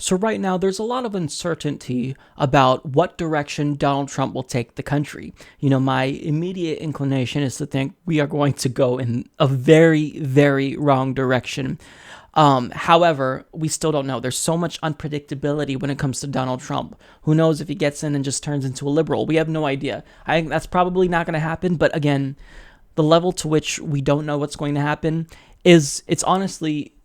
So right now, there's a lot of uncertainty about what direction Donald Trump will take the country. My immediate inclination is to think we are going to go in a very, very wrong direction. However, we still don't know. There's so much unpredictability when it comes to Donald Trump. Who knows if he gets in and just turns into a liberal? We have no idea. I think that's probably not going to happen. But again, the level to which we don't know what's going to happen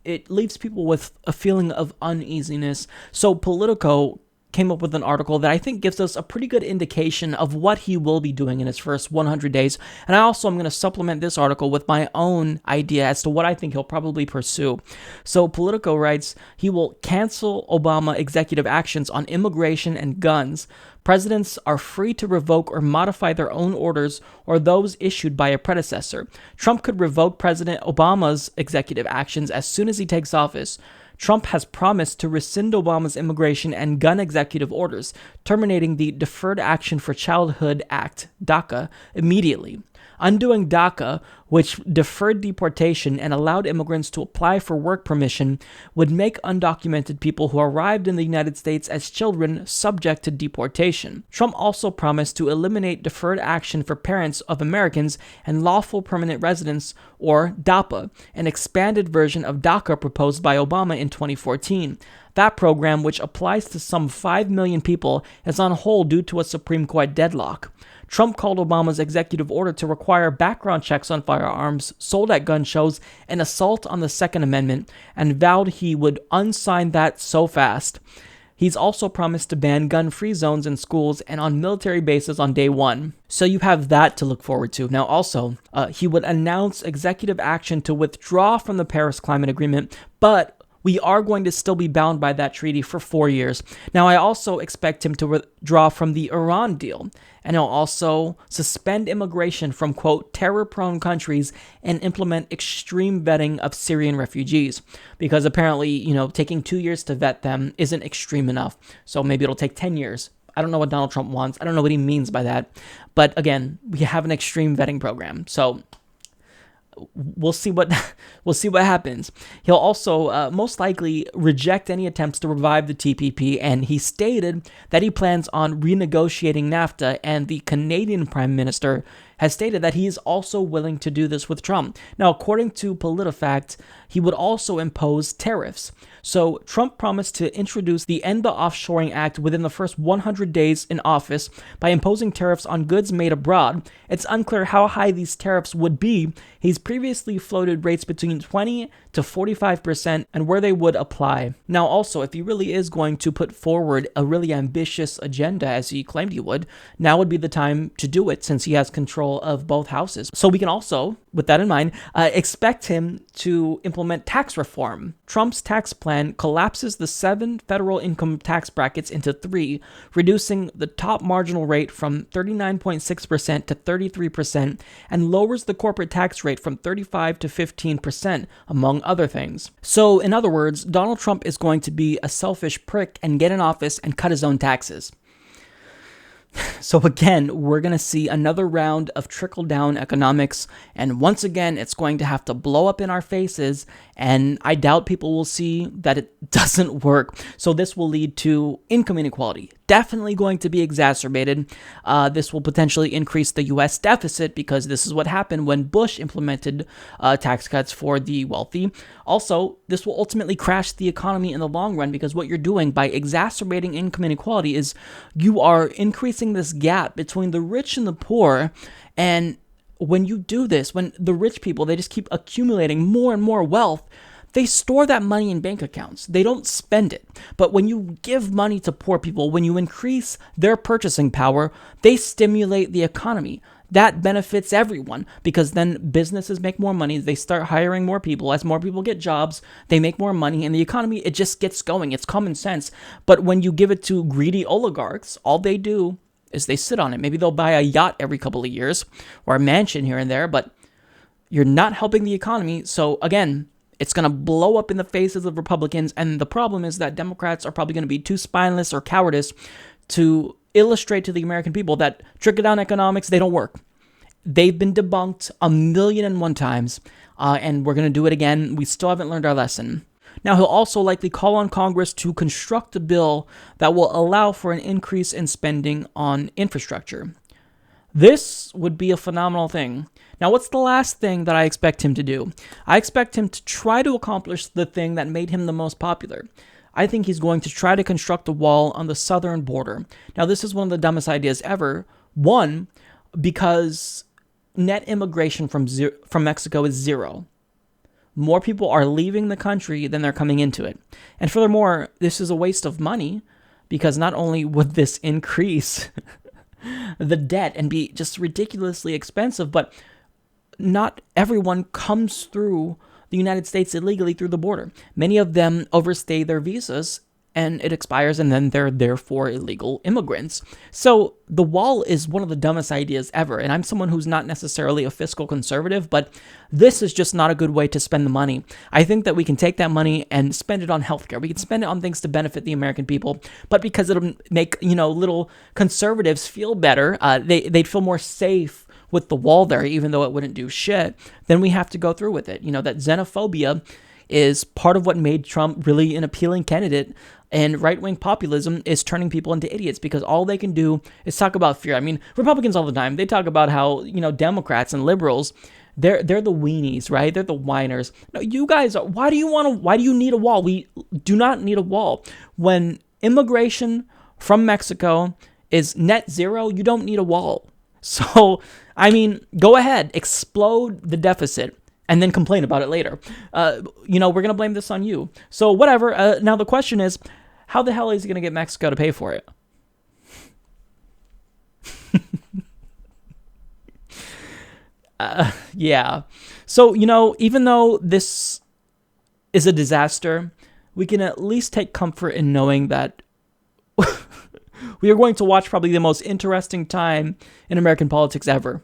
it leaves people with a feeling of uneasiness. So Politico came up with an article that I think gives us a pretty good indication of what he will be doing in his first 100 days. And I also am going to supplement this article with my own idea as to what I think he'll probably pursue. So Politico writes, he will cancel Obama executive actions on immigration and guns. Presidents are free to revoke or modify their own orders or those issued by a predecessor. Trump could revoke President Obama's executive actions as soon as he takes office. Trump has promised to rescind Obama's immigration and gun executive orders, terminating the Deferred Action for Childhood Act, DACA, immediately. Undoing DACA, which deferred deportation and allowed immigrants to apply for work permission, would make undocumented people who arrived in the United States as children subject to deportation. Trump also promised to eliminate deferred action for parents of Americans and lawful permanent residents, or DAPA, an expanded version of DACA proposed by Obama in 2014. That program, which applies to some 5 million people, is on hold due to a Supreme Court deadlock. Trump called Obama's executive order to require background checks on firearms sold at gun shows an assault on the Second Amendment and vowed he would unsign that so fast. He's also promised to ban gun-free zones in schools and on military bases on day one. So you have that to look forward to. Now also, he would announce executive action to withdraw from the Paris Climate Agreement, but we are going to still be bound by that treaty for 4 years. Now, I also expect him to withdraw from the Iran deal, and he'll also suspend immigration from, quote, terror-prone countries and implement extreme vetting of Syrian refugees, because apparently, taking 2 years to vet them isn't extreme enough. So maybe it'll take 10 years. I don't know what Donald Trump wants. I don't know what he means by that. But again, we have an extreme vetting program. So we'll see what happens. He'll also most likely reject any attempts to revive the TPP, and he stated that he plans on renegotiating NAFTA, and the Canadian Prime Minister has stated that he is also willing to do this with Trump. Now, according to PolitiFact, he would also impose tariffs. So Trump promised to introduce the End the Offshoring Act within the first 100 days in office by imposing tariffs on goods made abroad. It's unclear how high these tariffs would be. He's previously floated rates between 20 to 45% and where they would apply. Now also, if he really is going to put forward a really ambitious agenda as he claimed he would, now would be the time to do it since he has control of both houses. So we can also, with that in mind, expect him to implement tax reform. Trump's tax plan collapses the 7 federal income tax brackets into 3, reducing the top marginal rate from 39.6% to 33% and lowers the corporate tax rate from 35 to 15%, among other things. So, in other words, Donald Trump is going to be a selfish prick and get in office and cut his own taxes. So again, we're going to see another round of trickle-down economics, and once again, it's going to have to blow up in our faces, and I doubt people will see that it doesn't work. So this will lead to income inequality, definitely going to be exacerbated. This will potentially increase the U.S. deficit because this is what happened when Bush implemented tax cuts for the wealthy. Also, this will ultimately crash the economy in the long run because what you're doing by exacerbating income inequality is you are increasing this gap between the rich and the poor. And when you do this, when the rich people, they just keep accumulating more and more wealth, they store that money in bank accounts. They don't spend it. But when you give money to poor people, when you increase their purchasing power, they stimulate the economy. That benefits everyone because then businesses make more money. They start hiring more people. As more people get jobs, they make more money. And the economy, it just gets going. It's common sense. But when you give it to greedy oligarchs, all they do is they sit on it. Maybe they'll buy a yacht every couple of years or a mansion here and there, but you're not helping the economy. So again, it's going to blow up in the faces of Republicans, and the problem is that Democrats are probably going to be too spineless or cowardice to illustrate to the American people that trickle-down economics, they don't work. They've been debunked 1,000,001 times, and we're going to do it again. We still haven't learned our lesson. Now, he'll also likely call on Congress to construct a bill that will allow for an increase in spending on infrastructure. This would be a phenomenal thing. Now, what's the last thing that I expect him to do? I expect him to try to accomplish the thing that made him the most popular. I think he's going to try to construct a wall on the southern border. Now, this is one of the dumbest ideas ever. One, because net immigration from Mexico is zero. More people are leaving the country than they're coming into it. And furthermore, this is a waste of money because not only would this increase the debt and be just ridiculously expensive, but not everyone comes through the United States illegally through the border. Many of them overstay their visas and it expires, and then they're therefore illegal immigrants. So the wall is one of the dumbest ideas ever, and I'm someone who's not necessarily a fiscal conservative, but this is just not a good way to spend the money. I think that we can take that money and spend it on healthcare. We can spend it on things to benefit the American people, but because it'll make, little conservatives feel better, they'd feel more safe with the wall there, even though it wouldn't do shit, then we have to go through with it. That xenophobia is part of what made Trump really an appealing candidate, and right-wing populism is turning people into idiots because all they can do is talk about fear. I mean, Republicans all the time, they talk about how, Democrats and liberals, they're the weenies, right? They're the whiners. No, you guys, why do you need a wall? We do not need a wall. When immigration from Mexico is net zero, you don't need a wall. So, I mean, go ahead, explode the deficit, and then complain about it later. We're going to blame this on you. So, whatever. Now, the question is, how the hell is he going to get Mexico to pay for it? Yeah. So, even though this is a disaster, we can at least take comfort in knowing that we are going to watch probably the most interesting time in American politics ever.